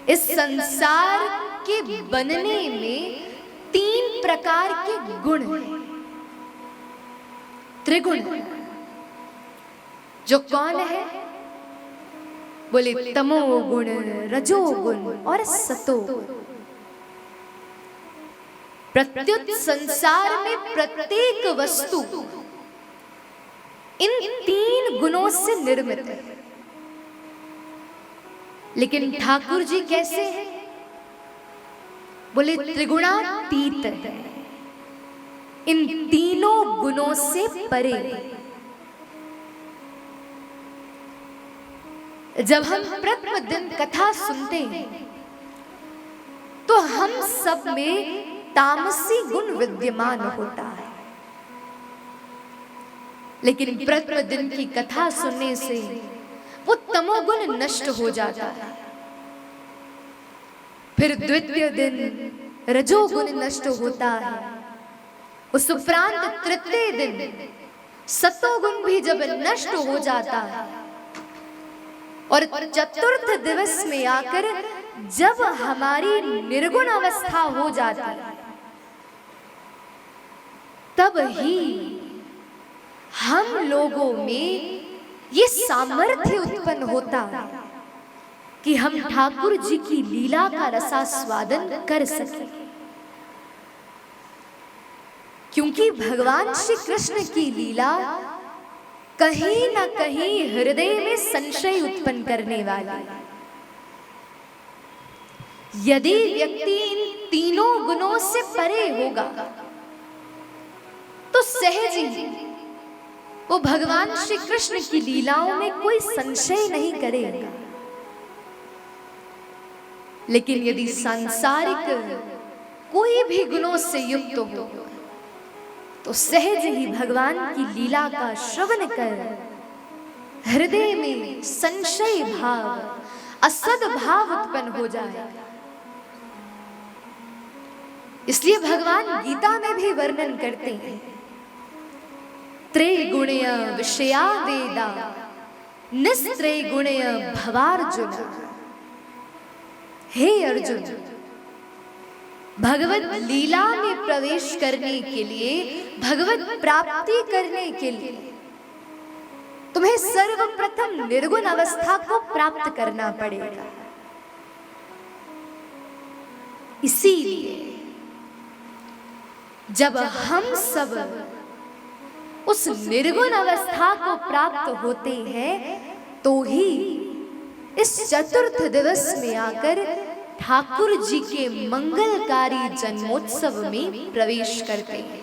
इस संसार के बनने में 3 प्रकार के गुण हैं, त्रिगुण। जो कौन है? बोले तमोगुण, रजोगुण और सतोगुण। प्रत्युत संसार में प्रत्येक वस्तु इन 3 गुणों से निर्मित है। लेकिन ठाकुर जी कैसे हैं? बोले त्रिगुणातीत है, इन तीनों गुणों से परे। जब हम प्रतिदिन कथा सुनते हैं तो हम सब में तामसी गुण विद्यमान होता है, लेकिन प्रतिदिन की कथा सुनने से वो तमोगुण नष्ट हो जाता है। फिर द्वितीय दिन रजोगुण नष्ट होता है, उस उपरांत तृतीय दिन सतोगुण भी जब नष्ट हो जाता है, और चतुर्थ दिवस में आकर जब हमारी निर्गुण अवस्था हो जाती है, तब ही हम लोगों में ये सामर्थ्य उत्पन्न होता है कि हम ठाकुर जी की लीला का रसास्वादन कर सकें। क्योंकि भगवान श्री कृष्ण की लीला कहीं ना कहीं हृदय में संशय उत्पन्न करने वाली। यदि व्यक्ति इन तीनों गुणों से परे होगा तो सहज ही वो भगवान श्री कृष्ण की लीलाओं में कोई संशय नहीं करेगा। लेकिन यदि सांसारिक कोई भी गुणों से युक्त हो तो सहज ही भगवान की लीला का श्रवण कर हृदय में संशय भाव, असद भाव उत्पन्न हो जाए। इसलिए भगवान गीता में भी वर्णन करते हैं, त्रैगुण्य विषया वेदा निस्त्रैगुण्य भवार्जुन। हे अर्जुन, भगवत लीला में प्रवेश करने के लिए, भगवत प्राप्ति करने के लिए तुम्हें सर्वप्रथम निर्गुण अवस्था को प्राप्त करना पड़ेगा। इसीलिए जब हम सब उस निर्गुण अवस्था को प्राप्त होते हैं तो ही इस चतुर्थ दिवस में आकर ठाकुर जी के मंगलकारी जन्मोत्सव में प्रवेश करते हैं।